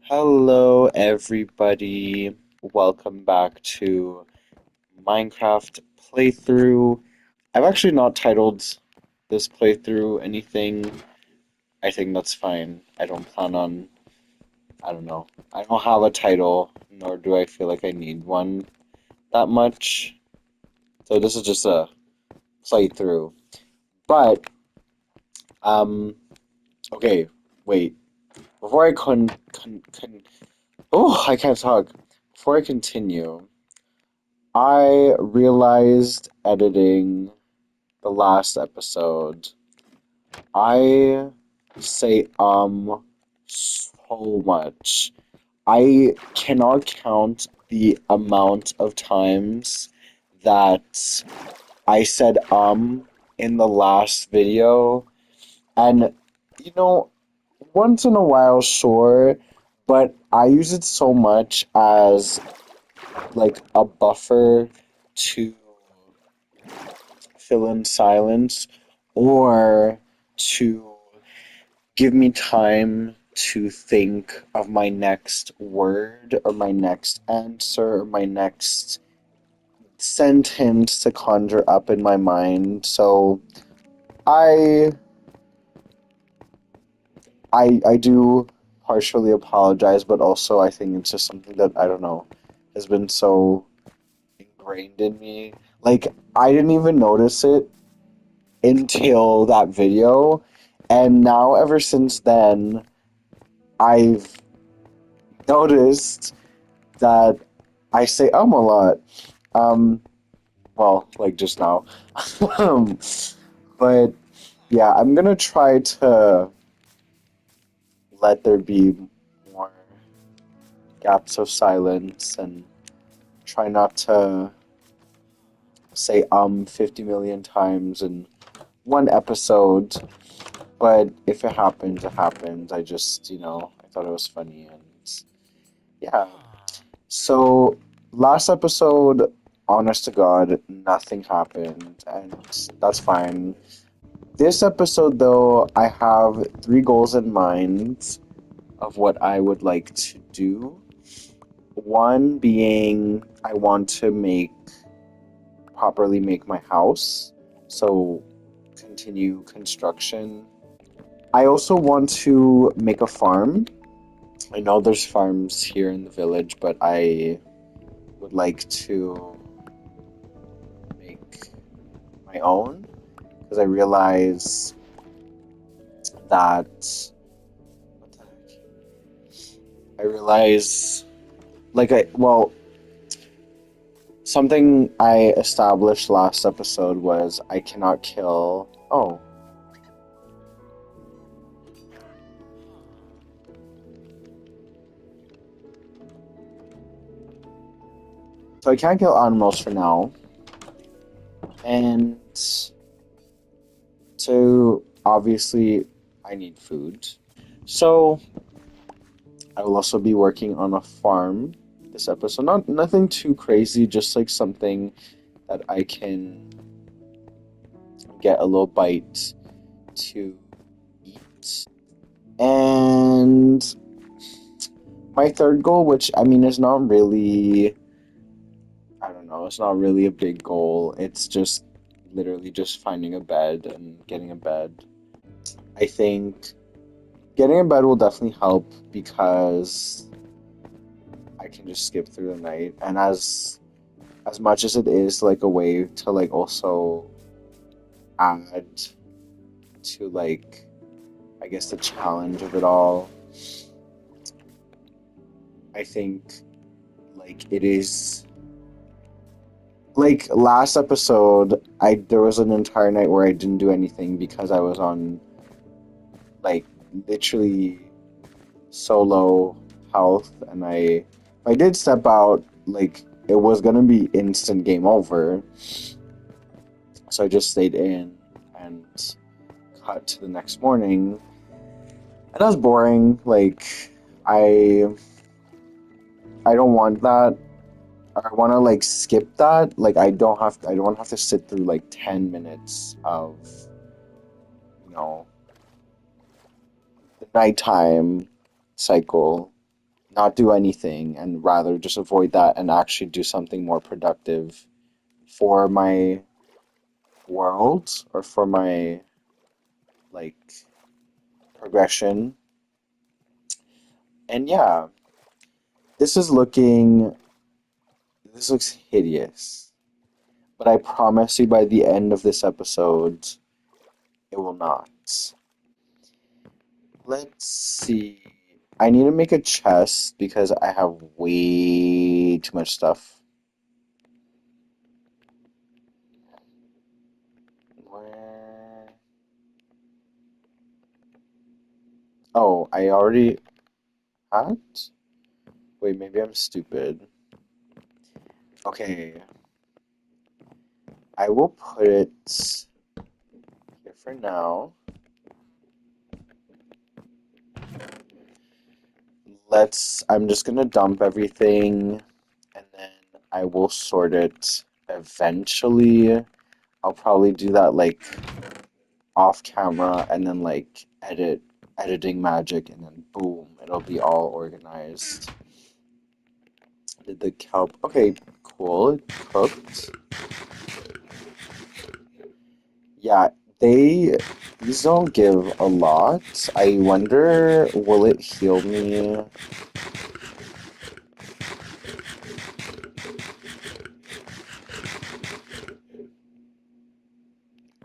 Hello, everybody. Welcome back to Minecraft playthrough. I've actually not titled this playthrough anything. I think that's fine. I don't know. I don't have a title, nor do I feel like I need one that much. So this is just a playthrough. But, um, okay, wait. Before I I can't talk. Before I continue, I realized editing the last episode, I say so much. I cannot count the amount of times that I said in the last video. And you know, once in a while, sure, but I use it so much as like a buffer to fill in silence or to give me time to think of my next word or my next answer or my next sentence to conjure up in my mind. So I I do partially apologize, but also I think it's just something that I don't know has been so ingrained in me. Like I didn't even notice it until that video. And now, ever since then, I've noticed that I say a lot. Um, well, like just now. Um, but yeah, I'm gonna try to let there be more gaps of silence and try not to say 50 million times in one episode. But if it happens, it happens. I just, I thought it was funny and yeah. So last episode, honest to God, nothing happened and that's fine. This episode though, I have three goals in mind of what I would like to do. One being I want to properly make my house. So continue construction. I also want to make a farm. I know there's farms here in the village, but I would like to make my own because I realize that what the heck? I realize something I established last episode was I cannot kill. Oh, so I can't kill animals for now, and so obviously I need food. So I will also be working on a farm this episode. Not nothing too crazy, just like something that I can get a little bite to eat. And my third goal, which I mean is not really, I don't know, it's not really a big goal. It's just literally just finding a bed and getting a bed. I think getting a bed will definitely help because I can just skip through the night. And as much as it is like a way to like also add to like I guess the challenge of it all, I think like it is like last episode I there was an entire night where I didn't do anything because I was on like literally solo health and I did step out like it was gonna be instant game over. So I just stayed in and cut to the next morning. And that was boring. Like I I don't want that. I want to like skip that. Like I don't have to sit through like 10 minutes of, you know, the nighttime cycle. not do anything and rather just avoid that and actually do something more productive for my world or for my like progression. And yeah, this is looking this looks hideous. But I promise you by the end of this episode, it will not. Let's see. I need to make a chest because I have way too much stuff. Where? Oh, I already had? Wait, maybe I'm stupid. Okay, I will put it here for now. I'm just gonna dump everything and then I will sort it eventually. I'll probably do that like off camera and then like editing magic and then boom, it'll be all organized. Did the kelp okay, cool, it cooked. Yeah, they these don't give a lot. I wonder will it heal me?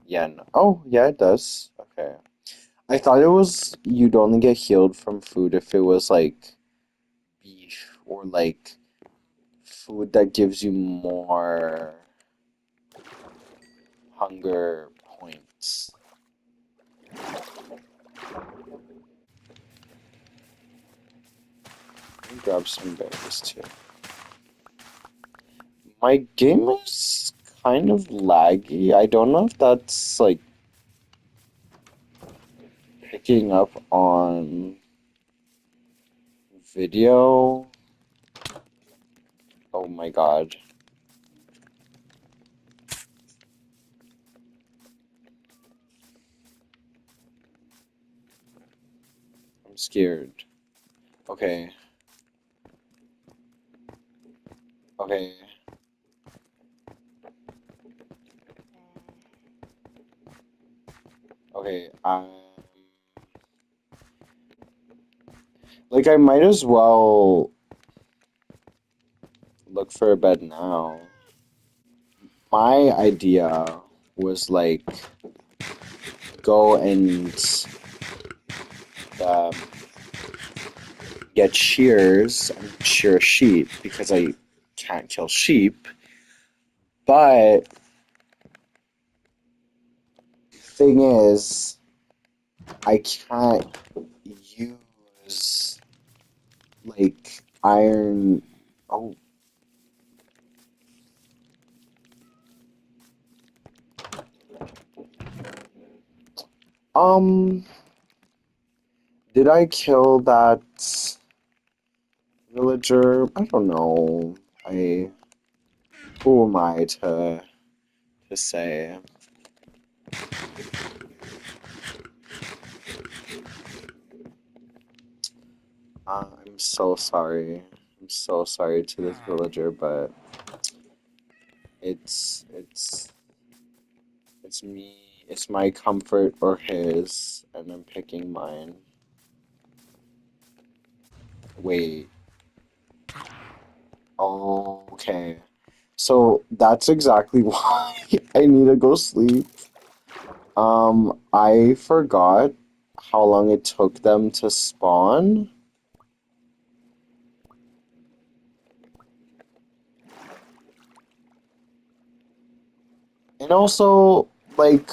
Yeah, no. Oh, yeah, it does. Okay. I thought it was you'd only get healed from food if it was like beef or like food that gives you more hunger points. Let me grab some berries too. My game is kind of laggy. I don't know if that's like picking up on video. Oh my God. I'm scared. Okay. Okay. Okay. Like I might as well look for a bed now. My idea was like go and um, get shears and shear a sheep because I can't kill sheep. But thing is, I can't use like iron. Oh, um, did I kill that villager? I don't know. I who am I to say? I'm so sorry. I'm so sorry to this villager, but it's it's me. It's my comfort or his, and I'm picking mine. Wait. Okay. So that's exactly why I need to go sleep. I forgot how long it took them to spawn. And also, like,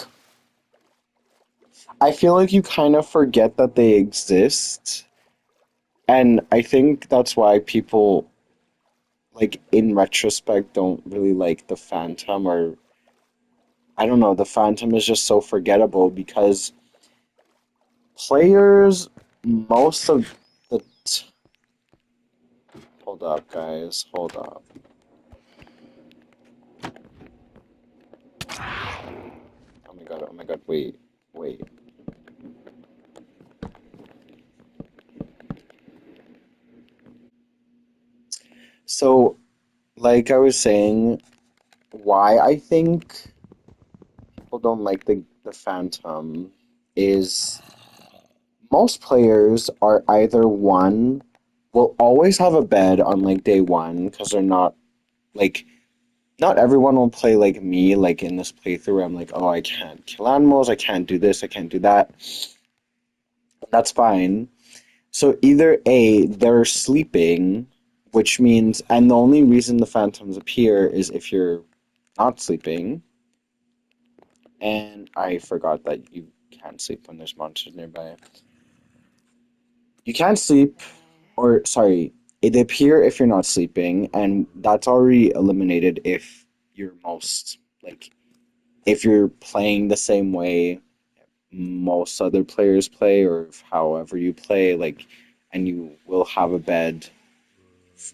I feel like you kind of forget that they exist. And I think that's why people, like, in retrospect, don't really like the Phantom, or I don't know, the Phantom is just so forgettable because players, most of the. Hold up, guys, hold up. Oh my god, wait, wait. So, like I was saying, why I think people don't like the Phantom is most players are either one will always have a bed on like day one because they're not like not everyone will play like me like in this playthrough. I'm like, oh, I can't kill animals, I can't do this, I can't do that. That's fine. So either A, they're sleeping, which means, and the only reason the phantoms appear is if you're not sleeping. And I forgot that you can't sleep when there's monsters nearby. You can't sleep, or sorry, they appear if you're not sleeping, and that's already eliminated if you're most, like, if you're playing the same way most other players play, or however you play, like, and you will have a bed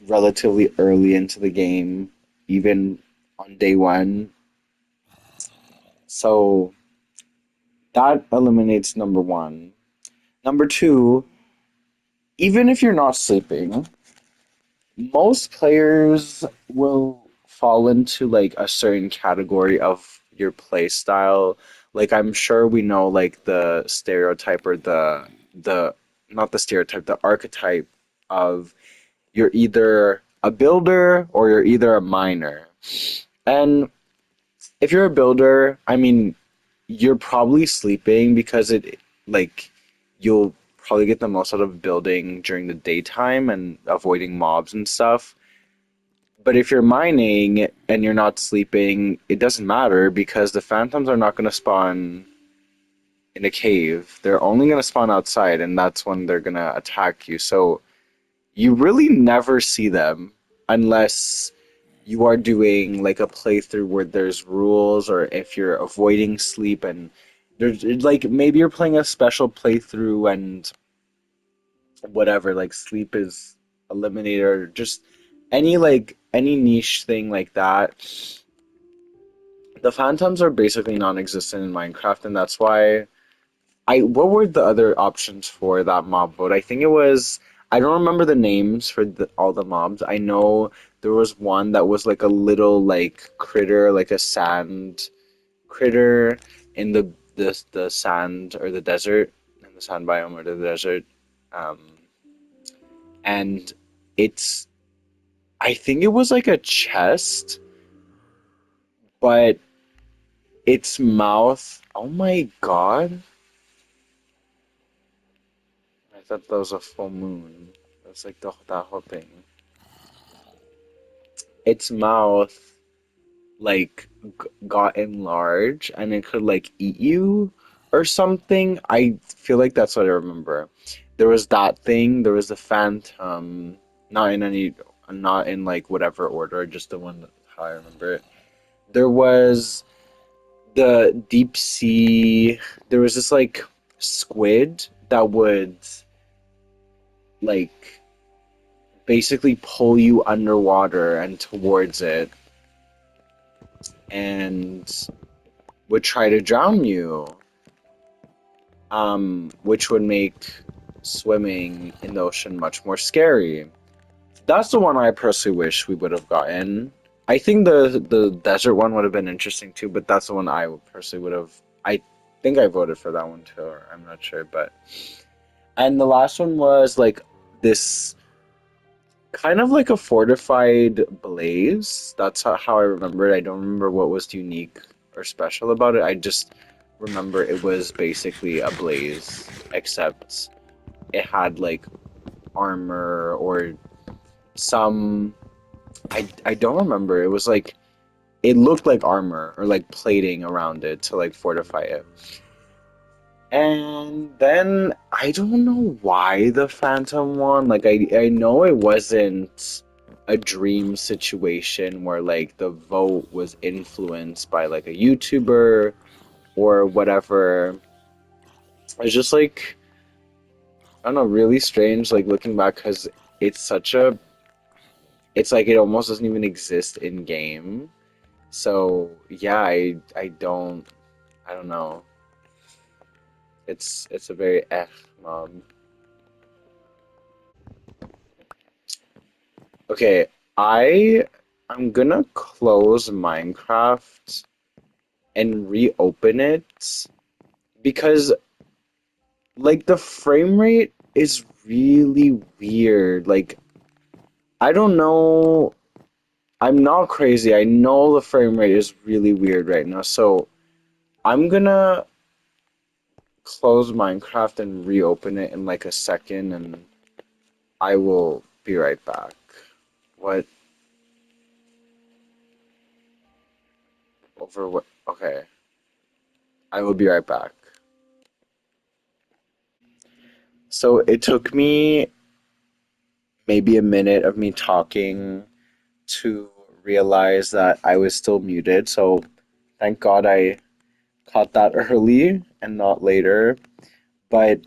relatively early into the game, even on day one. So that eliminates number one. Number two, even if you're not sleeping, most players will fall into like a certain category of your play style. Like I'm sure we know like the stereotype or the not the stereotype, the archetype of you're either a builder or you're either a miner. And if you're a builder, I mean, you're probably sleeping because it like you'll probably get the most out of building during the daytime and avoiding mobs and stuff. But if you're mining and you're not sleeping, it doesn't matter because the phantoms are not going to spawn in a cave. They're only going to spawn outside, and that's when they're going to attack you. So you really never see them unless you are doing like a playthrough where there's rules or if you're avoiding sleep and there's like maybe you're playing a special playthrough and whatever like sleep is eliminated or just any niche thing like that. The phantoms are basically non-existent in Minecraft, and that's why I what were the other options for that mob vote? I think it was I don't remember the names for all the mobs. I know there was one that was like a little like critter, like a sand critter in the sand or the desert, in the sand biome or the desert. Um, and it's I think it was like a chest, but its mouth. Oh my God! I thought that was a full moon. That's like that whole thing. Its mouth like got enlarged and it could like eat you or something. I feel like that's what I remember. There was that thing. There was the phantom. Not in any, not in like whatever order. Just the one how I remember it. There was the deep sea. There was this like squid that would like basically pull you underwater and towards it and would try to drown you, which would make swimming in the ocean much more scary. That's the one I personally wish we would have gotten. I think the desert one would have been interesting too, but that's the one I personally would have. I think I voted for that one too, or I'm not sure, but and the last one was like this kind of like a fortified blaze. That's how I remember it. I don't remember what was unique or special about it. I just remember it was basically a blaze, except it had like armor or some. I don't remember. It was like it looked like armor or like plating around it to like fortify it. And then I don't know why the Phantom won. Like I know it wasn't a dream situation where like the vote was influenced by like a YouTuber or whatever. It's just like I don't know, really strange like looking back because it's such a it's like it almost doesn't even exist in game. So yeah, I don't know. It's a very mob. Okay, I I'm gonna close Minecraft and reopen it because like the frame rate is really weird. Like I don't know. I'm not crazy. I know the frame rate is really weird right now. So I'm gonna close Minecraft and reopen it in like a second and I will be right back. What over what? Okay. I will be right back. So it took me maybe a minute of me talking to realize that I was still muted. So thank God I caught that early and not later. But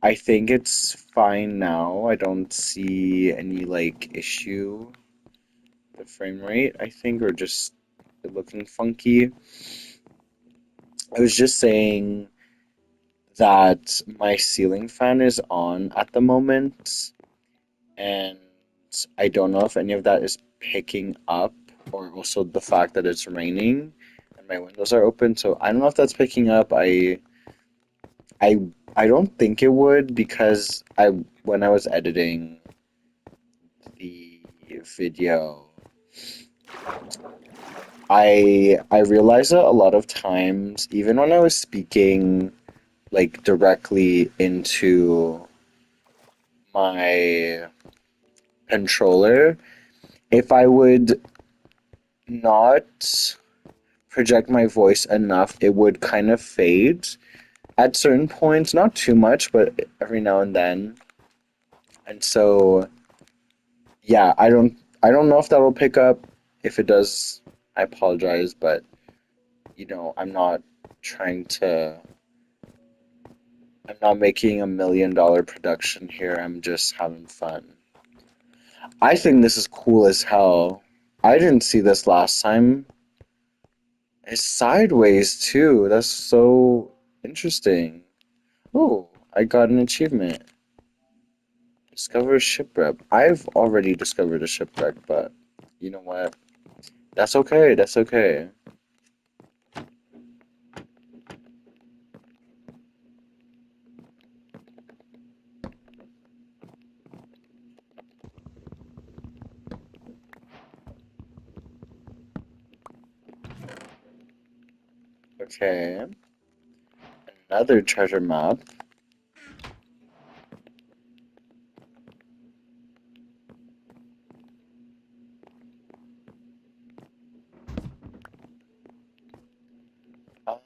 I think it's fine now. I don't see any like issue with the frame rate, I think, or just it looking funky. I was just saying that my ceiling fan is on at the moment, and I don't know if any of that is picking up, or also the fact that it's raining and my windows are open. So I don't know if that's picking up. I I don't think it would because I when I was editing the video, I realized that a lot of times, even when I was speaking like directly into my controller, if I would not project my voice enough, it would kind of fade at certain points, not too much, but every now and then. And so, yeah, I don't know if that'll pick up. If it does, I apologize, but I'm not trying to I'm not making $1 million production here. I'm just having fun. I think this is cool as hell. I didn't see this last time. It's sideways too. That's so interesting. Oh, I got an achievement. Discover a shipwreck. I've already discovered a shipwreck, but you know what? That's okay. That's okay. Okay. Another treasure map. Um,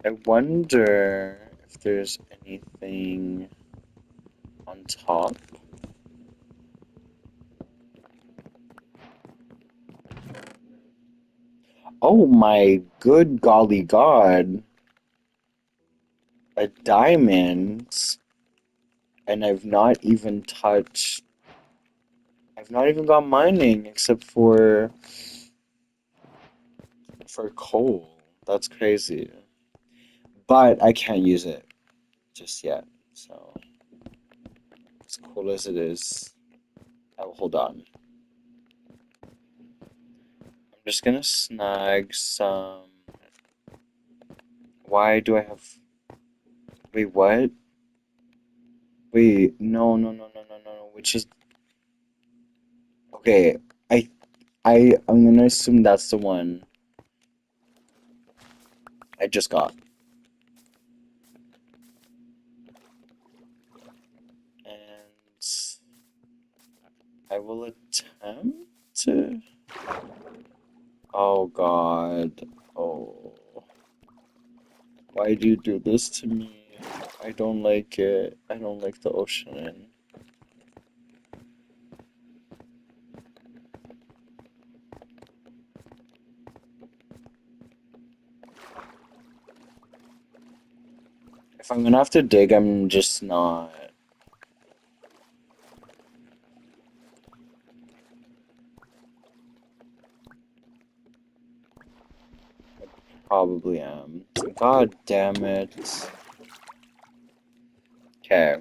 I wonder if there's anything on top. Oh my good golly god. A diamond. And I've not even got mining except for coal. That's crazy. But I can't use it just yet. So as cool as it is, oh hold on. I'm just gonna snag some. Why do I have wait what? Wait, no no no no no no no. Which is okay. I I'm gonna assume that's the one I just got. And I will attempt to. Oh God. Oh. Why do you do this to me? I don't like it. I don't like the ocean. If I'm gonna have to dig, I'm just not. Probably am. God damn it. Okay.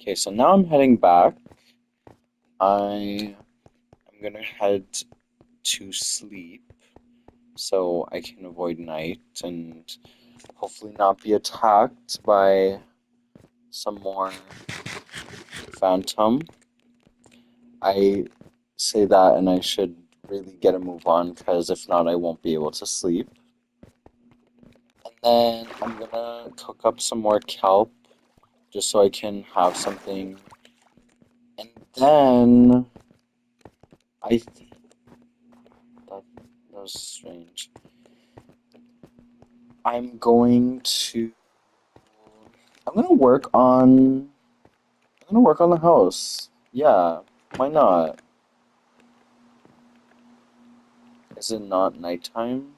Okay, so now I'm heading back. I am gonna head to sleep so I can avoid night and hopefully not be attacked by some more phantom. I say that and I should really get a move on because if not, I won't be able to sleep. And then I'm gonna cook up some more kelp just so I can have something. And then I th that that was strange. I'm going to I'm gonna work on I'm gonna work on the house. Yeah, why not? Is it not nighttime?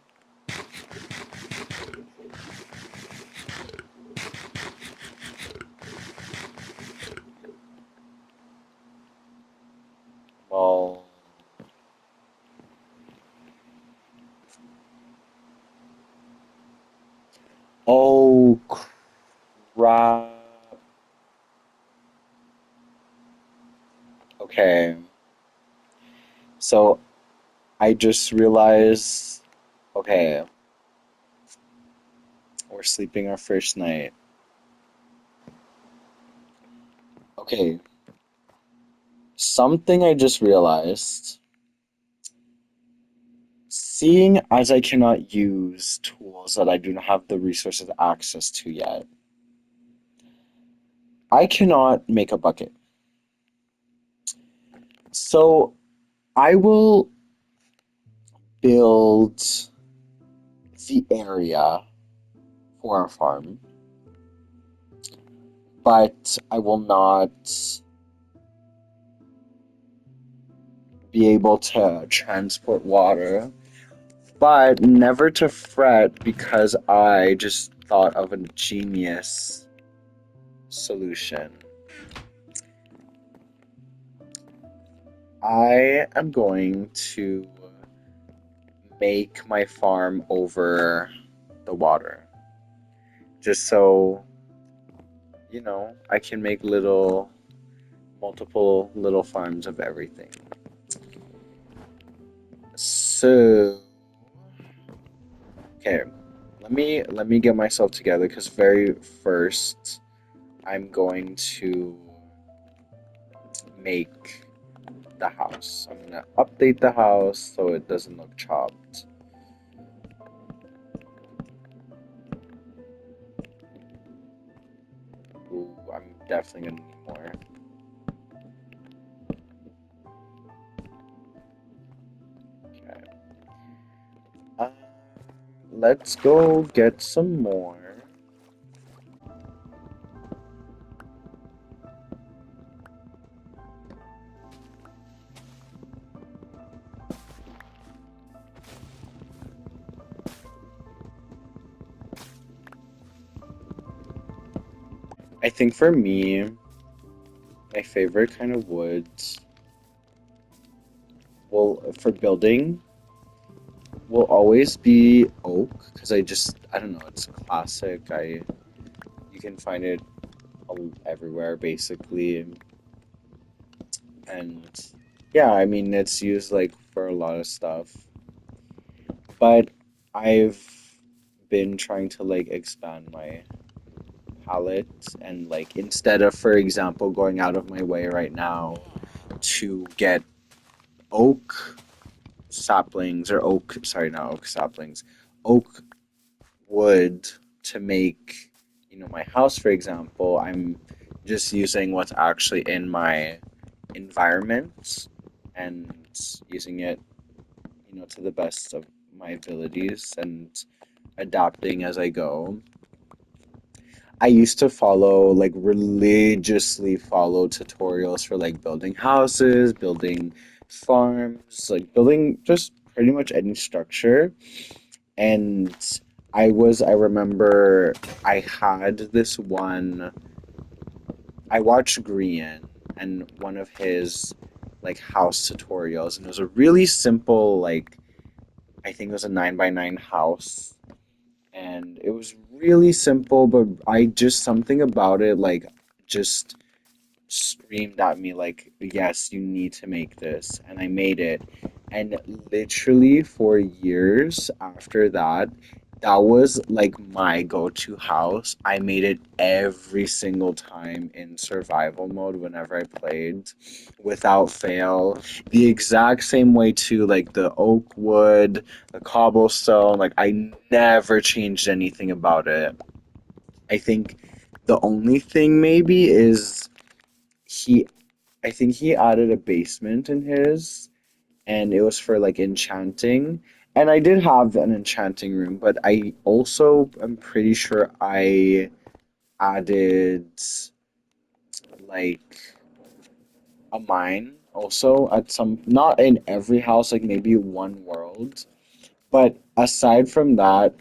Well, oh crap. Okay, so I just realized, okay, we're sleeping our first night. Okay, something I just realized, seeing as I cannot use tools that I do not have the resources access to yet, I cannot make a bucket. So I will build the area for a farm, but I will not be able to transport water. But never to fret because I just thought of a genius solution. I am going to make my farm over the water. Just so, I can make multiple little farms of everything. So, okay, let me get myself together because very first I'm going to make the house. I'm gonna update the house so it doesn't look chopped. Ooh, I'm definitely gonna need more. Okay. Uh, let's go get some more. I think for me, my favorite kind of woods, well, for building, will always be oak because I don't know, it's classic. You can find it everywhere basically, and yeah, I mean it's used like for a lot of stuff. But I've been trying to like expand my palette and like instead of, for example, going out of my way right now to get oak saplings or oak, sorry, not oak saplings, oak wood to make, my house, for example, I'm just using what's actually in my environment and using it, to the best of my abilities and adapting as I go. I used to follow, like, religiously follow tutorials for, like, building houses, building farms, like, building just pretty much any structure. And I remember I had this one, I watched Grian and one of his, like, house tutorials, and it was a really simple, like, I think it was a 9 by 9 house and it was really simple, but I just something about it, like, just screamed at me like, yes, you need to make this. And I made it. And literally for years after that, that was like my go-to house. I made it every single time in survival mode whenever I played without fail. The exact same way too, like the oak wood, the cobblestone, like I never changed anything about it. I think the only thing maybe is he I think he added a basement in his, and it was for like enchanting. And I did have an enchanting room, but I also am pretty sure I added like a mine also at some, not in every house, like maybe one world. But aside from that,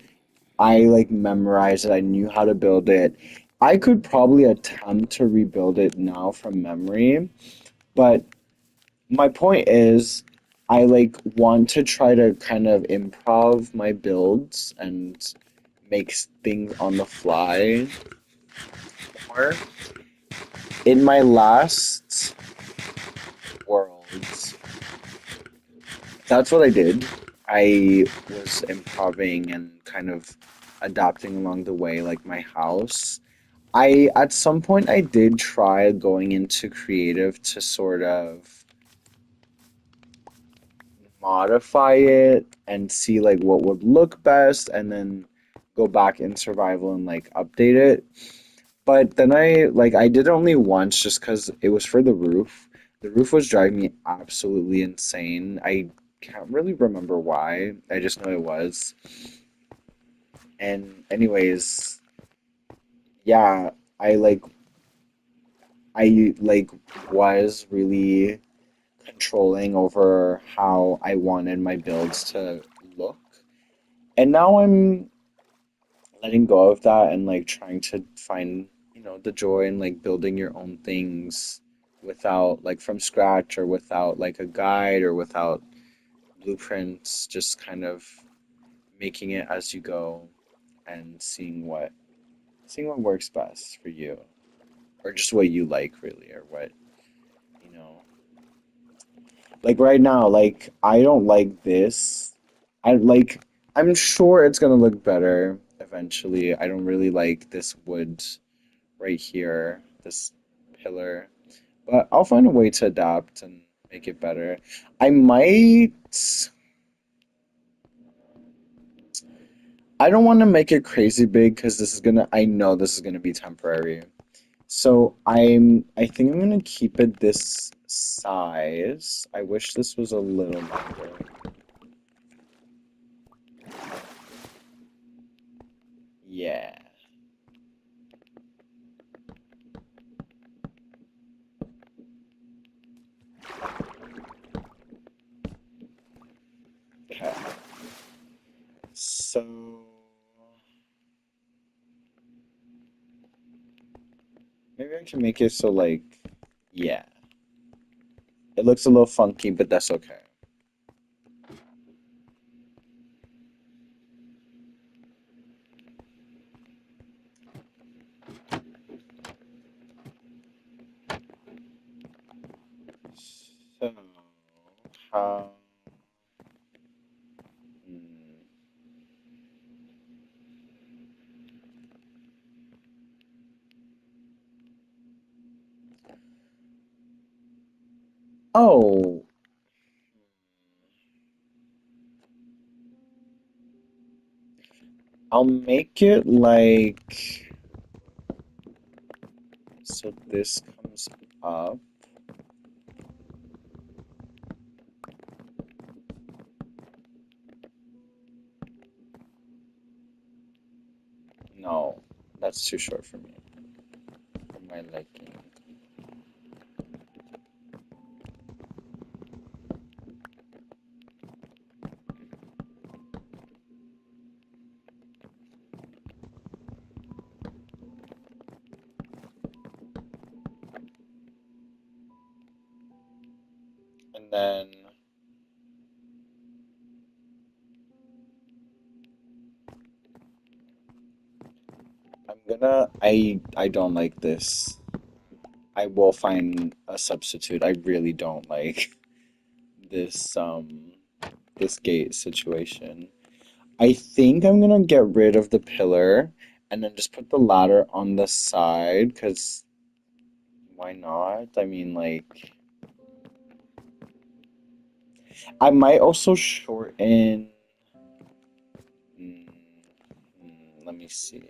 I like memorized it. I knew how to build it. I could probably attempt to rebuild it now from memory, but my point is, I like want to try to kind of improv my builds and make things on the fly more. In my last world, that's what I did. I was improving and kind of adapting along the way, like my house. I at some point I did try going into creative to sort of modify it and see like what would look best and then go back in survival and like update it. But then I did it only once just because it was for the roof. The roof was driving me absolutely insane. I can't really remember why. I just know it was. And anyways, yeah, I like I was really controlling over how I wanted my builds to look. And now I'm letting go of that and like trying to find, the joy in like building your own things without like from scratch or without like a guide or without blueprints, just kind of making it as you go and seeing what works best for you or just what you like really or what, you know. Like right now, like I don't like this. I like I'm sure it's gonna look better eventually. I don't really like this wood right here, this pillar. But I'll find a way to adapt and make it better. I might I don't want to make it crazy big because I know this is gonna be temporary. So I think I'm gonna keep it this size. I wish this was a little longer. Yeah. Okay. So maybe I can make it so like, yeah, it looks a little funky, but that's okay. So how? hmm. Oh, I'll make it like so this comes up. No, that's too short for me, for my liking. And then I don't like this. I will find a substitute. I really don't like this this gate situation. I think I'm gonna get rid of the pillar and then just put the ladder on the side because why not? I mean, like, I might also shorten. Mm, let me see.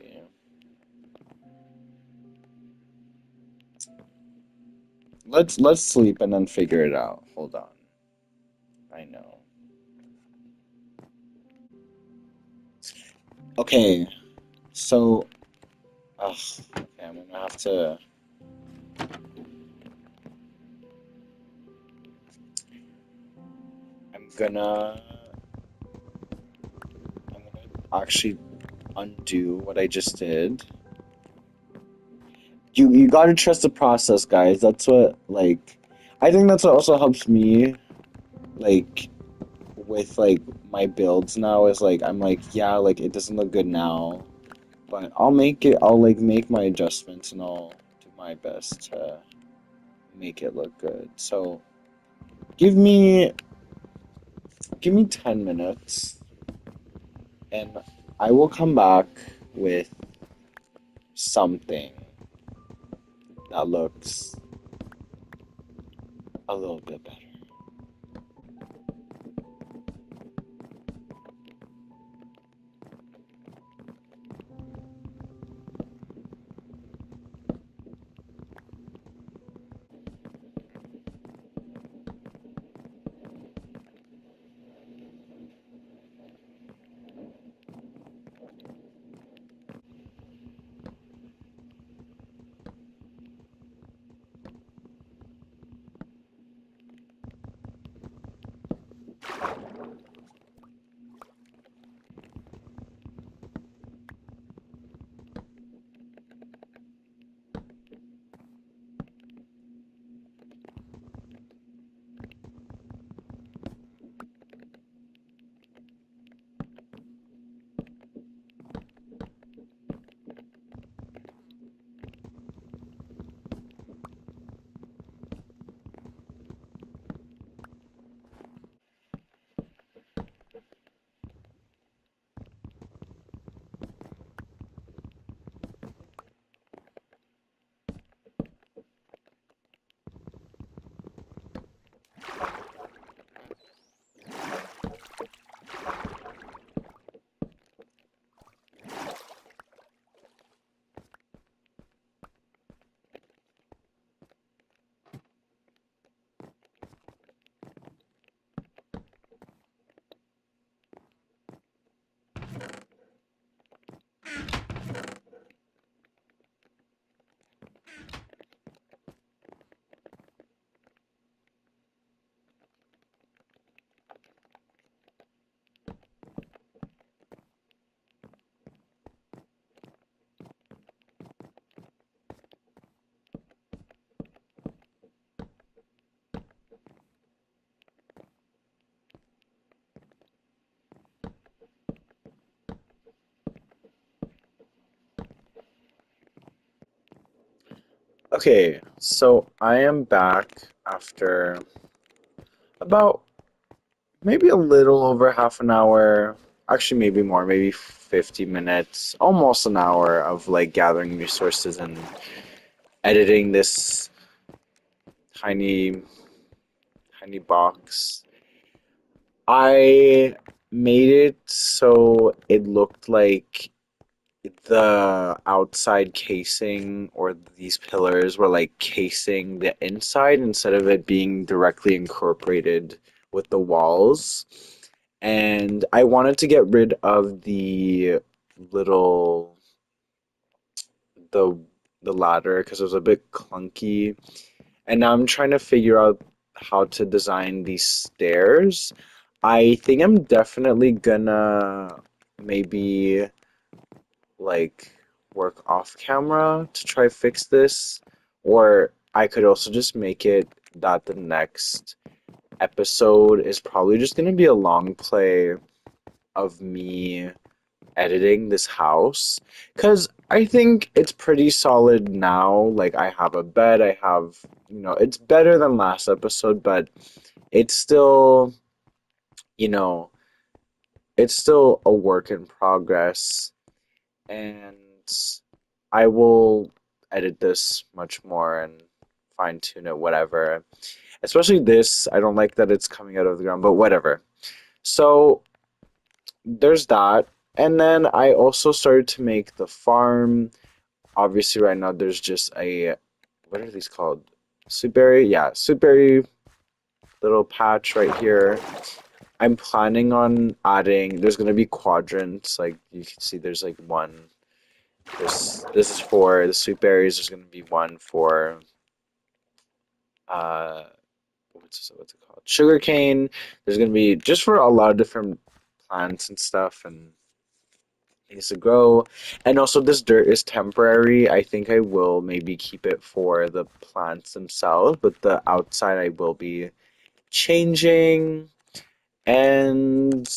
Let's sleep and then figure it out. Hold on. I know. Okay, so, ugh, okay, I'm gonna, I'm gonna actually undo what I just did. You gotta trust the process, guys. That's what, like, I think that's what also helps me, like, with, like, my builds now is, like, I'm like, yeah, like, it doesn't look good now, but I'll, like, make my adjustments and I'll do my best to make it look good. So, give me, give me 10 minutes and I will come back with something that looks a little bit better. Okay, so I am back after about maybe a little over half an hour, actually maybe more, maybe 50 minutes, almost an hour of like gathering resources and editing this tiny tiny box. I made it so it looked like the outside casing or these pillars were like casing the inside instead of it being directly incorporated with the walls. And I wanted to get rid of little the the ladder because it was a bit clunky. And now I'm trying to figure out how to design these stairs. I think I'm definitely gonna maybe like work off camera to try fix this, or I could also just make it that the next episode is probably just gonna be a long play of me editing this house because I think it's pretty solid now. Like I have a bed, I have, it's better than last episode, but it's still, you know, it's still a work in progress. And I will edit this much more and fine tune it, whatever. Especially this, I don't like that it's coming out of the ground, but whatever. So there's that. And then I also started to make the farm. Obviously, right now there's just a, what are these called? Sweet berry? Yeah, sweet berry little patch right here. I'm planning on adding, there's gonna be quadrants. Like you can see there's like one. This is for the sweet berries. There's gonna be one for uh what's it called? Sugarcane. There's gonna be just for a lot of different plants and stuff and things to grow. And also this dirt is temporary. I think I will maybe keep it for the plants themselves, but the outside I will be changing. And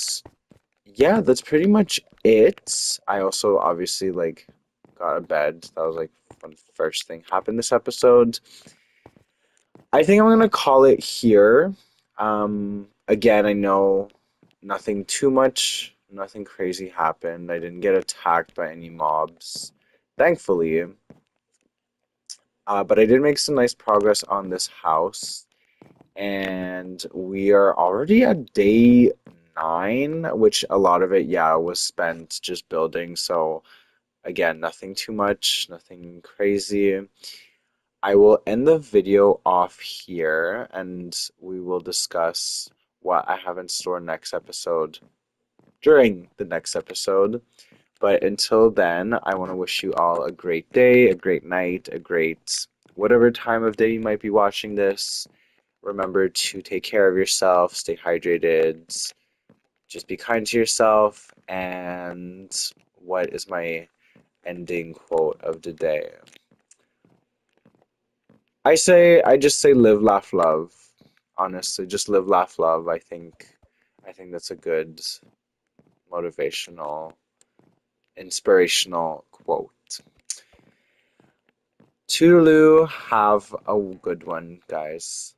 yeah, that's pretty much it. I also obviously like got a bed. That was like one first thing happened this episode. I think I'm gonna call it here. Again, I know nothing too much, nothing crazy happened. I didn't get attacked by any mobs, thankfully. But I did make some nice progress on this house, and we are already at day 9, which a lot of it, yeah, was spent just building. So again, nothing too much, nothing crazy. I will end the video off here and we will discuss what I have in store next episode during the next episode. But until then, I want to wish you all a great day, a great night, a great whatever time of day you might be watching this. Remember to take care of yourself, stay hydrated, just be kind to yourself. And what is my ending quote of the day? I just say live, laugh, love. Honestly, just live, laugh, love. I think that's a good motivational, inspirational quote. Toodaloo, have a good one, guys.